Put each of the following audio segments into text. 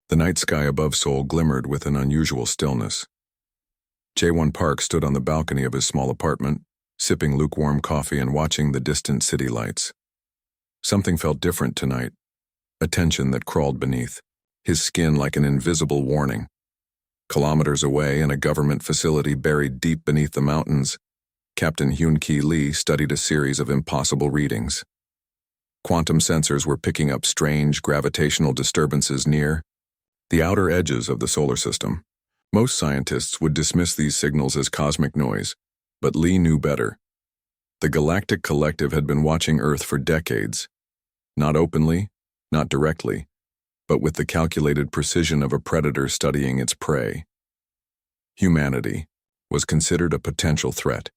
The night sky above Seoul glimmered with an unusual stillness. Jae-won Park stood on the balcony of his small apartment, sipping lukewarm coffee and watching the distant city lights. Something felt different tonight, a tension that crawled beneath, his skin like an invisible warning. Kilometers away in a government facility buried deep beneath the mountains, Captain Hyun-Ki Lee studied a series of impossible readings. Quantum sensors were picking up strange gravitational disturbances near the outer edges of the solar system. Most scientists would dismiss these signals as cosmic noise, but Lee knew better. The Galactic Collective had been watching Earth for decades, not openly, not directly, but with the calculated precision of a predator studying its prey. Humanity was considered a potential threat,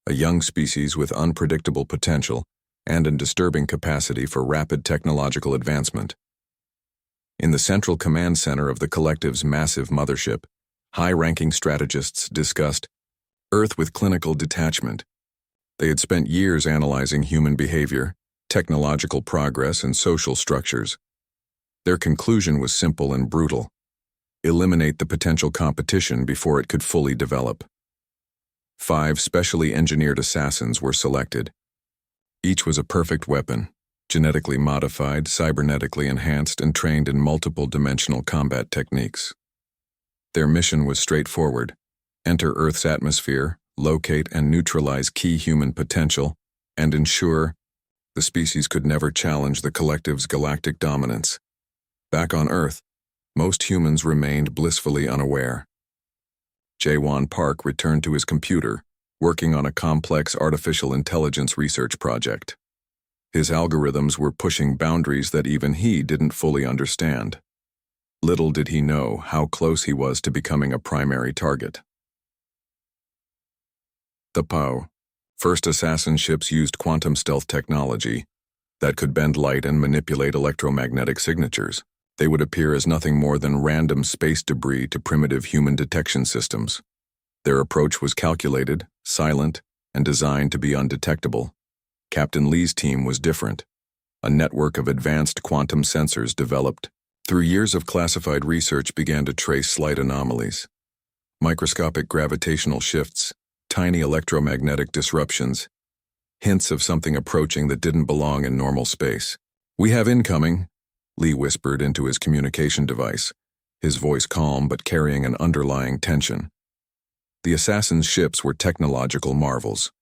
a young species with unpredictable potential and a disturbing capacity for rapid technological advancement. In the central command center of the Collective's massive mothership, high-ranking strategists discussed Earth with clinical detachment. They had spent years analyzing human behavior, technological progress, and social structures. Their conclusion was simple and brutal: eliminate the potential competition before it could fully develop. 5 specially engineered assassins were selected. Each was a perfect weapon, genetically modified, cybernetically enhanced, and trained in multiple dimensional combat techniques. Their mission was straightforward: enter Earth's atmosphere, locate and neutralize key human potential, and ensure the species could never challenge the Collective's galactic dominance. Back on Earth, most humans remained blissfully unaware. Jae-won Park returned to his computer, working on a complex artificial intelligence research project. His algorithms were pushing boundaries that even he didn't fully understand. Little did he know how close he was to becoming a primary target. The POW, first assassin ships, used quantum stealth technology that could bend light and manipulate electromagnetic signatures. They would appear as nothing more than random space debris to primitive human detection systems. Their approach was calculated, silent, and designed to be undetectable. Captain Lee's team was different. A network of advanced quantum sensors developed through years of classified research began to trace slight anomalies. Microscopic gravitational shifts, tiny electromagnetic disruptions, hints of something approaching that didn't belong in normal space. "We have incoming," Lee whispered into his communication device, his voice calm but carrying an underlying tension. The assassins' ships were technological marvels.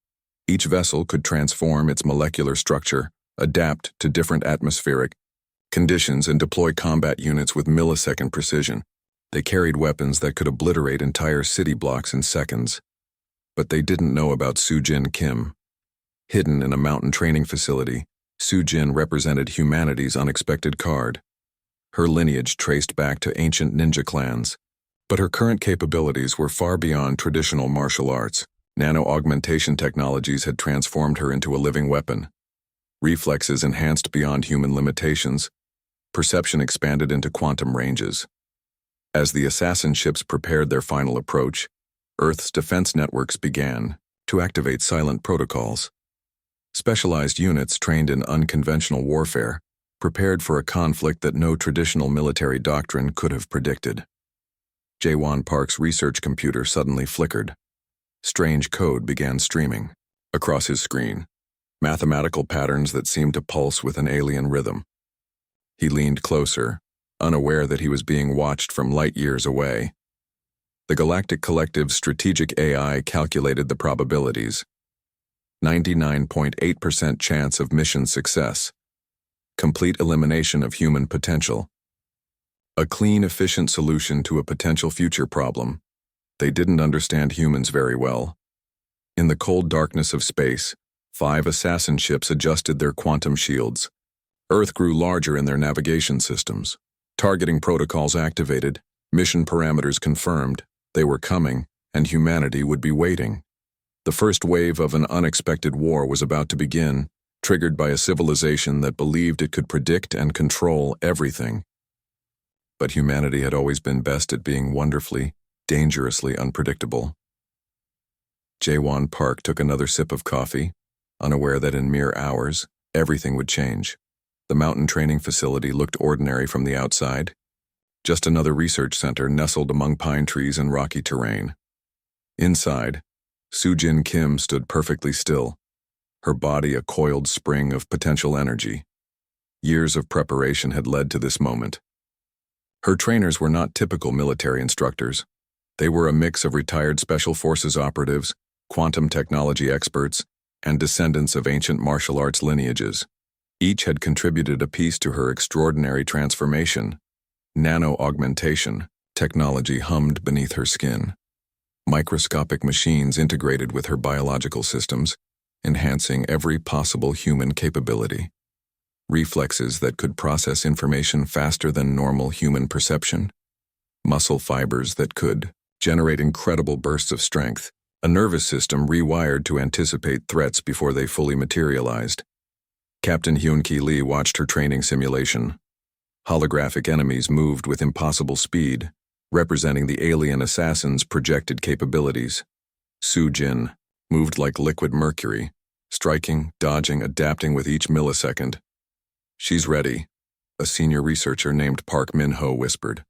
Each vessel could transform its molecular structure, adapt to different atmospheric conditions, and deploy combat units with millisecond precision. They carried weapons that could obliterate entire city blocks in seconds. But they didn't know about Soo-Jin Kim. Hidden in a mountain training facility, Soo-Jin represented humanity's unexpected card. Her lineage traced back to ancient ninja clans, but her current capabilities were far beyond traditional martial arts. Nano-augmentation technologies had transformed her into a living weapon. Reflexes enhanced beyond human limitations. Perception expanded into quantum ranges. As the assassin ships prepared their final approach, Earth's defense networks began to activate silent protocols. Specialized units trained in unconventional warfare prepared for a conflict that no traditional military doctrine could have predicted. Jae-won Park's research computer suddenly flickered. Strange code began streaming across his screen, mathematical patterns that seemed to pulse with an alien rhythm. He leaned closer, unaware that he was being watched from light years away. The Galactic Collective's strategic AI calculated the probabilities. 99.8% chance of mission success. Complete elimination of human potential. A clean, efficient solution to a potential future problem. They didn't understand humans very well. In the cold darkness of space, 5 assassin ships adjusted their quantum shields. Earth grew larger in their navigation systems. Targeting protocols activated, mission parameters confirmed. They were coming, and humanity would be waiting. The first wave of an unexpected war was about to begin, triggered by a civilization that believed it could predict and control everything. But humanity had always been best at being wonderfully, dangerously unpredictable. Jae-won Park took another sip of coffee, unaware that in mere hours, everything would change. The mountain training facility looked ordinary from the outside. just another research center nestled among pine trees and rocky terrain. Inside, Soo-Jin Kim stood perfectly still, her body a coiled spring of potential energy. Years of preparation had led to this moment. Her trainers were not typical military instructors. They were a mix of retired special forces operatives, quantum technology experts, and descendants of ancient martial arts lineages. Each had contributed a piece to her extraordinary transformation. Nano-augmentation technology hummed beneath her skin. Microscopic machines integrated with her biological systems, enhancing every possible human capability. Reflexes that could process information faster than normal human perception. Muscle fibers that could generate incredible bursts of strength. A nervous system rewired to anticipate threats before they fully materialized. Captain Hyun-Ki Lee watched her training simulation. Holographic enemies moved with impossible speed, representing the alien assassin's projected capabilities. Soo-Jin moved like liquid mercury, striking, dodging, adapting with each millisecond. "She's ready," a senior researcher named Park Min-ho whispered.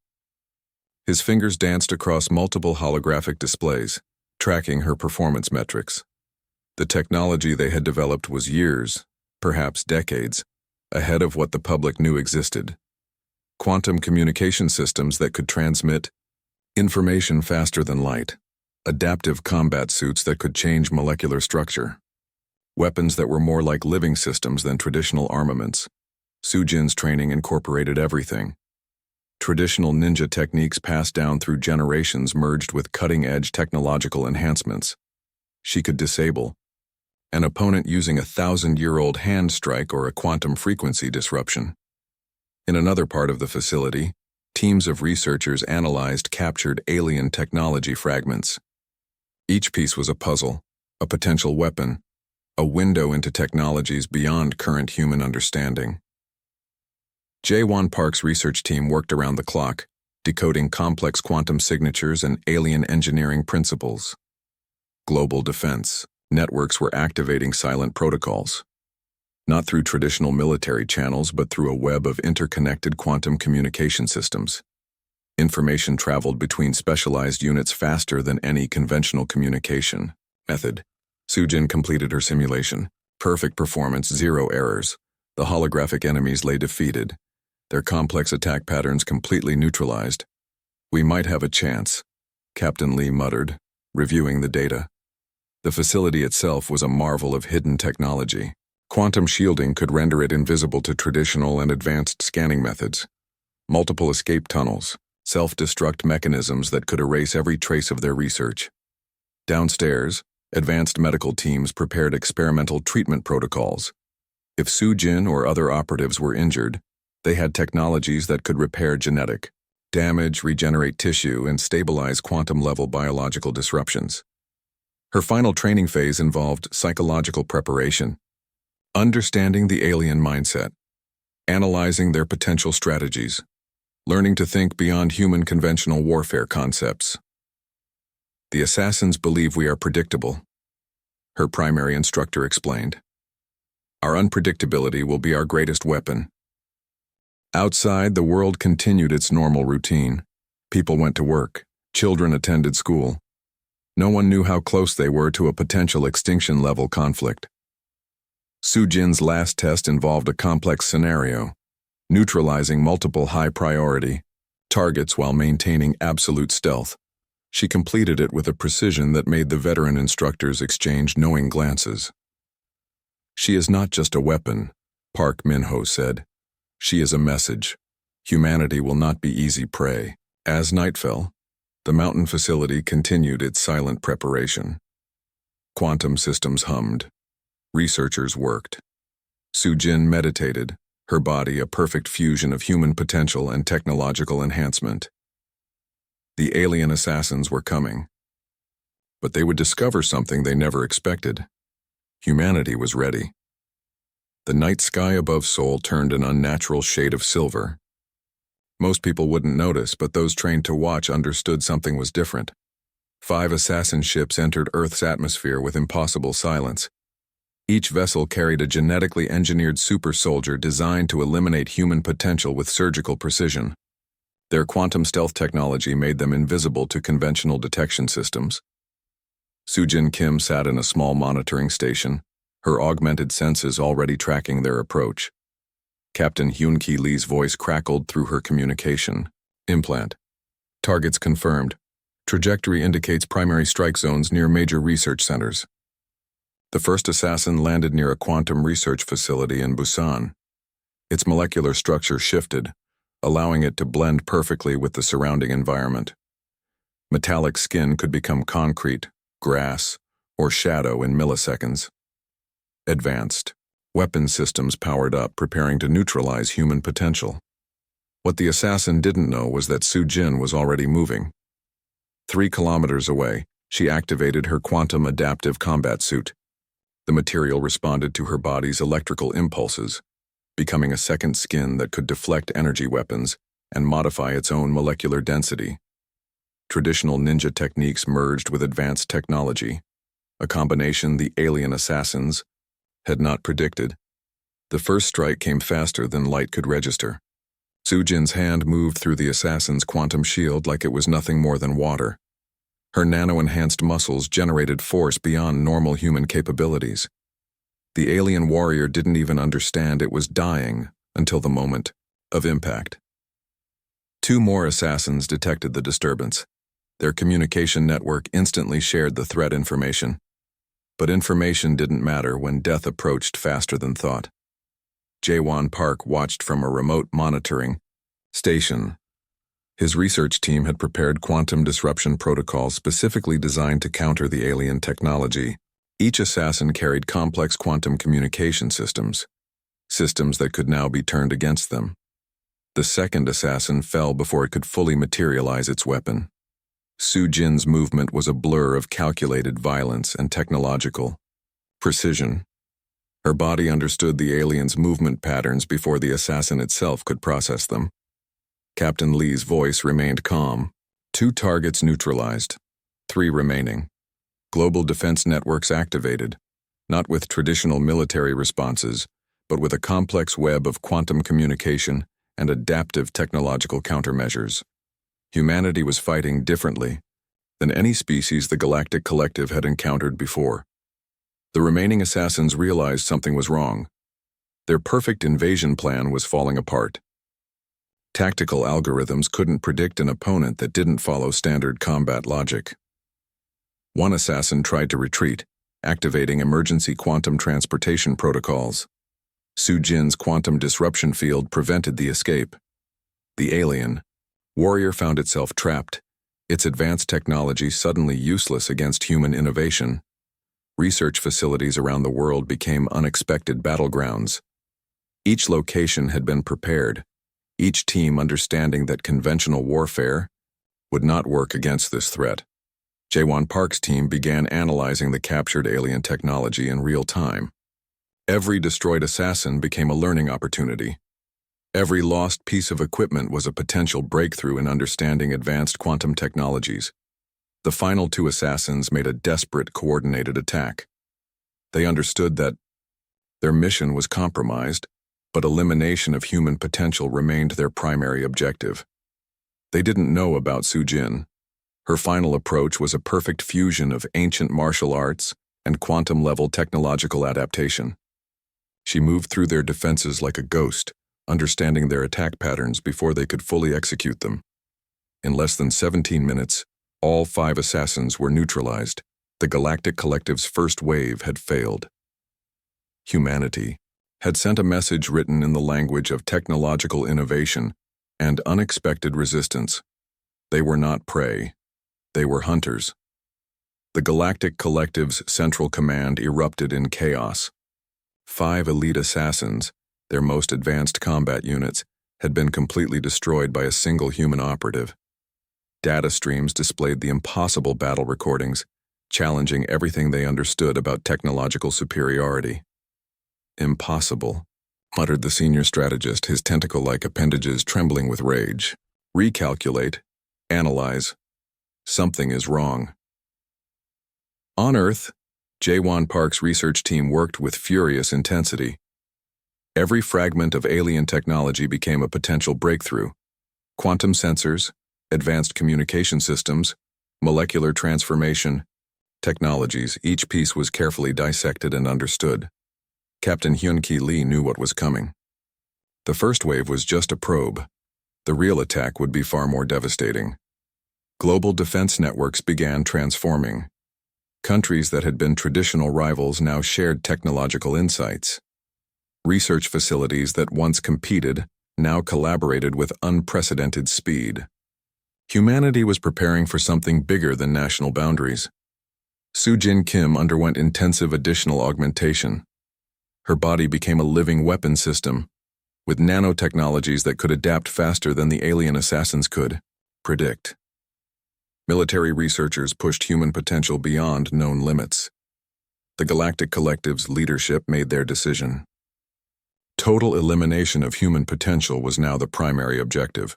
His fingers danced across multiple holographic displays, tracking her performance metrics. The technology they had developed was years, perhaps decades, ahead of what the public knew existed. Quantum communication systems that could transmit information faster than light. Adaptive combat suits that could change molecular structure. Weapons that were more like living systems than traditional armaments. Soo-Jin's training incorporated everything. Traditional ninja techniques passed down through generations merged with cutting-edge technological enhancements. She could disable an opponent using a 1,000-year-old hand strike or a quantum frequency disruption. In another part of the facility, teams of researchers analyzed captured alien technology fragments. Each piece was a puzzle, a potential weapon, a window into technologies beyond current human understanding. Jae-won Park's research team worked around the clock, decoding complex quantum signatures and alien engineering principles. Global defense networks were activating silent protocols, not through traditional military channels but through a web of interconnected quantum communication systems. Information traveled between specialized units faster than any conventional communication method. Soo-Jin completed her simulation. Perfect performance, 0 errors. The holographic enemies lay defeated, their complex attack patterns completely neutralized. "We might have a chance," Captain Lee muttered, reviewing the data. The facility itself was a marvel of hidden technology. Quantum shielding could render it invisible to traditional and advanced scanning methods. Multiple escape tunnels, self-destruct mechanisms that could erase every trace of their research. Downstairs, advanced medical teams prepared experimental treatment protocols. If Soo-Jin or other operatives were injured, they had technologies that could repair genetic damage, regenerate tissue, and stabilize quantum-level biological disruptions. Her final training phase involved psychological preparation, understanding the alien mindset, analyzing their potential strategies, learning to think beyond human conventional warfare concepts. "The assassins believe we are predictable," her primary instructor explained. "Our unpredictability will be our greatest weapon." Outside, the world continued its normal routine. People went to work. Children attended school. No one knew how close they were to a potential extinction-level conflict. Soo-Jin's last test involved a complex scenario, neutralizing multiple high-priority targets while maintaining absolute stealth. She completed it with a precision that made the veteran instructors exchange knowing glances. "She is not just a weapon," Park Min-ho said. "She is a message. Humanity will not be easy prey." As night fell, the mountain facility continued its silent preparation. Quantum systems hummed. Researchers worked. Soo-Jin meditated, her body a perfect fusion of human potential and technological enhancement. The alien assassins were coming. But they would discover something they never expected. Humanity was ready. The night sky above Seoul turned an unnatural shade of silver. Most people wouldn't notice, but those trained to watch understood something was different. 5 assassin ships entered Earth's atmosphere with impossible silence. Each vessel carried a genetically engineered super soldier designed to eliminate human potential with surgical precision. Their quantum stealth technology made them invisible to conventional detection systems. Sujin Kim sat in a small monitoring station, her augmented senses already tracking their approach. Captain Hyun-Ki Lee's voice crackled through her communication. Implant. Targets confirmed. Trajectory indicates primary strike zones near major research centers. The first assassin landed near a quantum research facility in Busan. Its molecular structure shifted, allowing it to blend perfectly with the surrounding environment. Metallic skin could become concrete, grass, or shadow in milliseconds. Advanced. Weapon systems powered up, preparing to neutralize human potential. What the assassin didn't know was that Sujin was already moving. 3 kilometers away, she activated her quantum adaptive combat suit. The material responded to her body's electrical impulses, becoming a second skin that could deflect energy weapons and modify its own molecular density. Traditional ninja techniques merged with advanced technology, a combination the alien assassins had not predicted. The first strike came faster than light could register. Sujin's hand moved through the assassin's quantum shield like it was nothing more than water. Her nano-enhanced muscles generated force beyond normal human capabilities. The alien warrior didn't even understand it was dying until the moment of impact. 2 more assassins detected the disturbance. Their communication network instantly shared the threat information. But information didn't matter when death approached faster than thought. Jae-won Park watched from a remote monitoring station. His research team had prepared quantum disruption protocols specifically designed to counter the alien technology. Each assassin carried complex quantum communication systems that could now be turned against them. The second assassin fell before it could fully materialize its weapon. Sujin's movement was a blur of calculated violence and technological precision. Her body understood the alien's movement patterns before the assassin itself could process them. Captain Lee's voice remained calm. 2 targets neutralized, 3 remaining. Global defense networks activated, not with traditional military responses, but with a complex web of quantum communication and adaptive technological countermeasures. Humanity was fighting differently than any species the Galactic Collective had encountered before. The remaining assassins realized something was wrong. Their perfect invasion plan was falling apart. Tactical algorithms couldn't predict an opponent that didn't follow standard combat logic. One assassin tried to retreat, activating emergency quantum transportation protocols. Sujin's quantum disruption field prevented the escape. The alien warrior found itself trapped, its advanced technology suddenly useless against human innovation. Research facilities around the world became unexpected battlegrounds. Each location had been prepared, each team understanding that conventional warfare would not work against this threat. Jae-won Park's team began analyzing the captured alien technology in real time. Every destroyed assassin became a learning opportunity. Every lost piece of equipment was a potential breakthrough in understanding advanced quantum technologies. The final 2 assassins made a desperate, coordinated attack. They understood that their mission was compromised, but elimination of human potential remained their primary objective. They didn't know about Sujin. Her final approach was a perfect fusion of ancient martial arts and quantum-level technological adaptation. She moved through their defenses like a ghost, understanding their attack patterns before they could fully execute them. In less than 17 minutes, all 5 assassins were neutralized. The Galactic Collective's first wave had failed. Humanity had sent a message written in the language of technological innovation and unexpected resistance. They were not prey. They were hunters. The Galactic Collective's central command erupted in chaos. 5 elite assassins, their most advanced combat units, had been completely destroyed by a single human operative. Data streams displayed the impossible battle recordings, challenging everything they understood about technological superiority. Impossible, muttered the senior strategist, his tentacle-like appendages trembling with rage. Recalculate. Analyze. Something is wrong. On Earth, Jae-won Park's research team worked with furious intensity. Every fragment of alien technology became a potential breakthrough. Quantum sensors, advanced communication systems, molecular transformation, technologies, each piece was carefully dissected and understood. Captain Hyun-Ki Lee knew what was coming. The first wave was just a probe. The real attack would be far more devastating. Global defense networks began transforming. Countries that had been traditional rivals now shared technological insights. Research facilities that once competed now collaborated with unprecedented speed. Humanity was preparing for something bigger than national boundaries. Soo-Jin Kim underwent intensive additional augmentation. Her body became a living weapon system, with nanotechnologies that could adapt faster than the alien assassins could predict. Military researchers pushed human potential beyond known limits. The Galactic Collective's leadership made their decision. Total elimination of human potential was now the primary objective.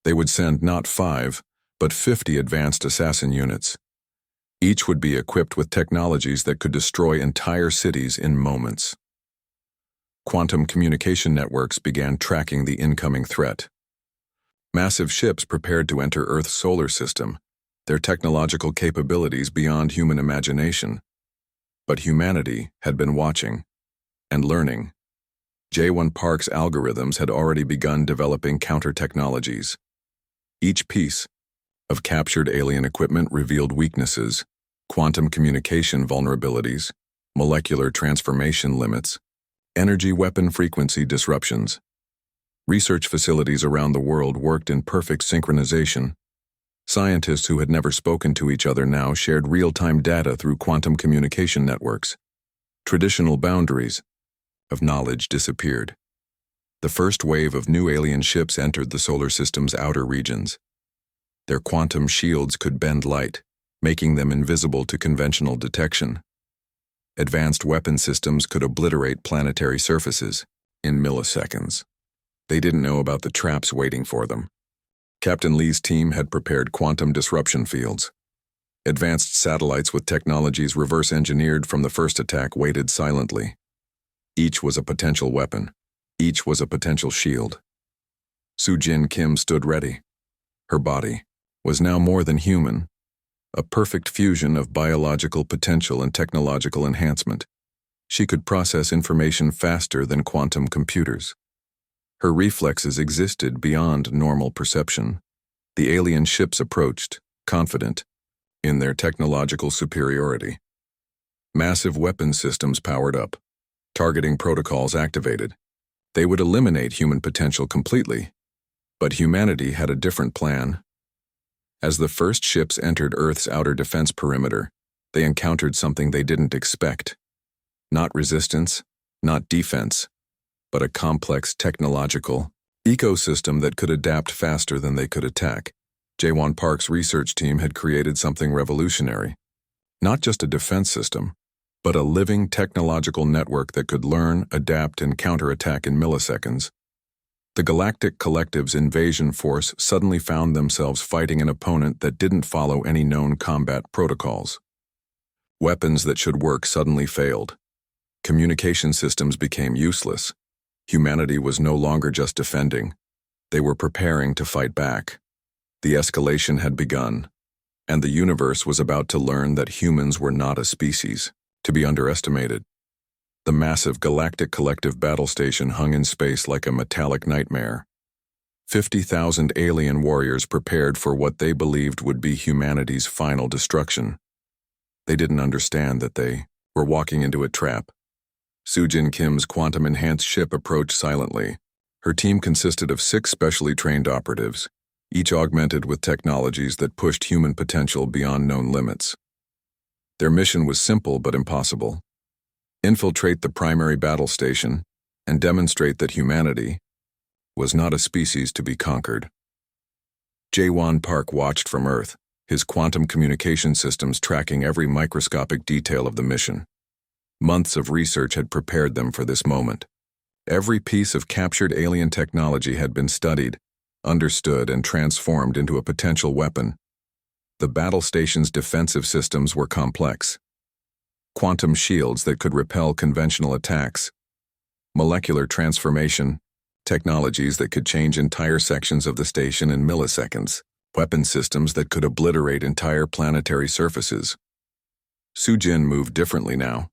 They would send not 5, but 50 advanced assassin units. Each would be equipped with technologies that could destroy entire cities in moments. Quantum communication networks began tracking the incoming threat. Massive ships prepared to enter Earth's solar system, their technological capabilities beyond human imagination. But humanity had been watching and learning. J1 Park's algorithms had already begun developing counter-technologies. Each piece of captured alien equipment revealed weaknesses, quantum communication vulnerabilities, molecular transformation limits, energy weapon frequency disruptions. Research facilities around the world worked in perfect synchronization. Scientists who had never spoken to each other now shared real-time data through quantum communication networks. Traditional boundaries of knowledge disappeared. The first wave of new alien ships entered the solar system's outer regions. Their quantum shields could bend light, making them invisible to conventional detection. Advanced weapon systems could obliterate planetary surfaces in milliseconds. They didn't know about the traps waiting for them. Captain Lee's team had prepared quantum disruption fields. Advanced satellites with technologies reverse-engineered from the first attack waited silently. Each was a potential weapon. Each was a potential shield. Soo-Jin Kim stood ready. Her body was now more than human, a perfect fusion of biological potential and technological enhancement. She could process information faster than quantum computers. Her reflexes existed beyond normal perception. The alien ships approached, confident in their technological superiority. Massive weapon systems powered up. Targeting protocols activated. They would eliminate human potential completely. But humanity had a different plan. As the first ships entered Earth's outer defense perimeter, they encountered something they didn't expect. Not resistance, not defense, but a complex technological ecosystem that could adapt faster than they could attack. J1 Park's research team had created something revolutionary. Not just a defense system, but a living technological network that could learn, adapt, and counterattack in milliseconds. The Galactic Collective's invasion force suddenly found themselves fighting an opponent that didn't follow any known combat protocols. Weapons that should work suddenly failed. Communication systems became useless. Humanity was no longer just defending. They were preparing to fight back. The escalation had begun, and the universe was about to learn that humans were not a species to be underestimated. The massive Galactic Collective battle station hung in space like a metallic nightmare. 50,000 alien warriors prepared for what they believed would be humanity's final destruction. They didn't understand that they were walking into a trap. Soo-Jin Kim's quantum-enhanced ship approached silently. Her team consisted of 6 specially trained operatives, each augmented with technologies that pushed human potential beyond known limits. Their mission was simple but impossible. Infiltrate the primary battle station and demonstrate that humanity was not a species to be conquered. J1 Park watched from Earth, his quantum communication systems tracking every microscopic detail of the mission. Months of research had prepared them for this moment. Every piece of captured alien technology had been studied, understood, and transformed into a potential weapon. The battle station's defensive systems were complex. Quantum shields that could repel conventional attacks, molecular transformation, Technologies that could change entire sections of the station in milliseconds. Weapon systems that could obliterate entire planetary surfaces. Sujin moved differently now.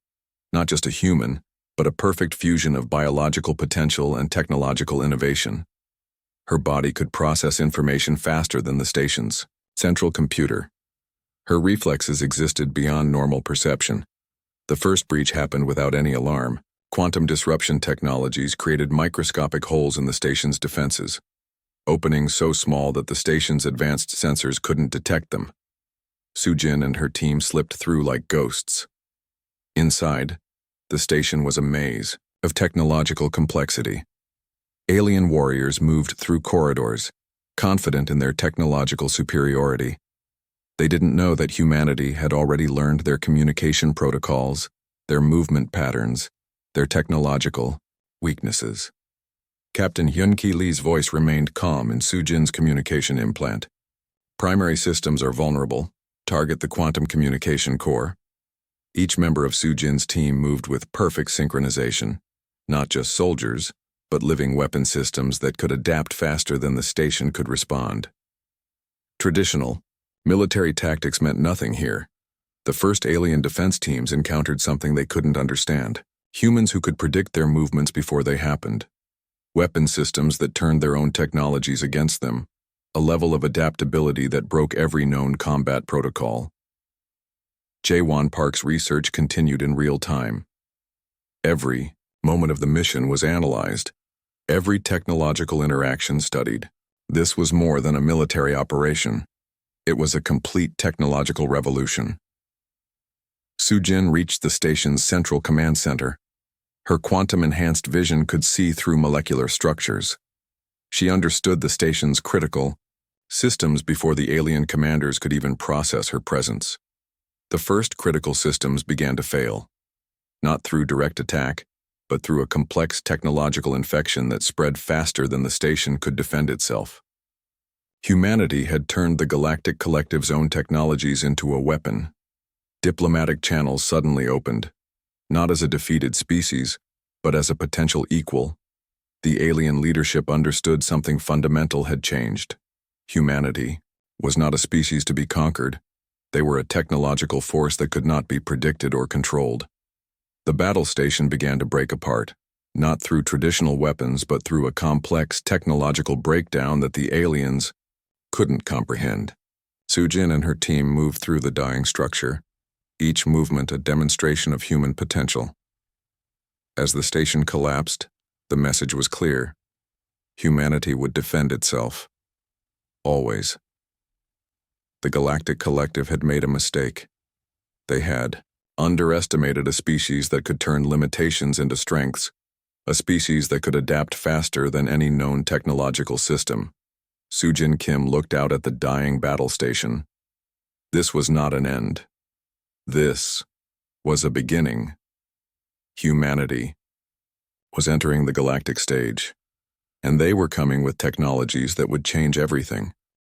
Not just a human, but a perfect fusion of biological potential and technological innovation. Her body could process information faster than the station's central computer. Her reflexes existed beyond normal perception. The first breach happened without any alarm. Quantum disruption technologies created microscopic holes in the station's defenses, openings so small that the station's advanced sensors couldn't detect them. Sujin and her team slipped through like ghosts. Inside, the station was a maze of technological complexity. Alien warriors moved through corridors, confident in their technological superiority. They didn't know that humanity had already learned their communication protocols, their movement patterns, their technological weaknesses. Captain Hyun-Ki Lee's voice remained calm in Sujin's communication implant. Primary systems are vulnerable. Target the quantum communication core. Each member of Sujin's team moved with perfect synchronization. Not just soldiers, but living weapon systems that could adapt faster than the station could respond. Traditional, military tactics meant nothing here. The first alien defense teams encountered something they couldn't understand. Humans who could predict their movements before they happened. Weapon systems that turned their own technologies against them. A level of adaptability that broke every known combat protocol. Jaewon Park's research continued in real time. Every moment of the mission was analyzed. Every technological interaction studied. This was more than a military operation. It was a complete technological revolution. Sujin reached the station's central command center. Her quantum-enhanced vision could see through molecular structures. She understood the station's critical systems before the alien commanders could even process her presence. The first critical systems began to fail. Not through direct attack, but through a complex technological infection that spread faster than the station could defend itself. Humanity had turned the Galactic Collective's own technologies into a weapon. Diplomatic channels suddenly opened, not as a defeated species, but as a potential equal. The alien leadership understood something fundamental had changed. Humanity was not a species to be conquered. They were a technological force that could not be predicted or controlled. The battle station began to break apart, not through traditional weapons but through a complex technological breakdown that the aliens couldn't comprehend. Sujin and her team moved through the dying structure, each movement a demonstration of human potential. As the station collapsed, the message was clear. Humanity would defend itself. Always. The Galactic Collective had made a mistake. They had underestimated a species that could turn limitations into strengths, a species that could adapt faster than any known technological system. Sujin Kim looked out at the dying battle station. This was not an end. This was a beginning. Humanity was entering the galactic stage, and they were coming with technologies that would change everything.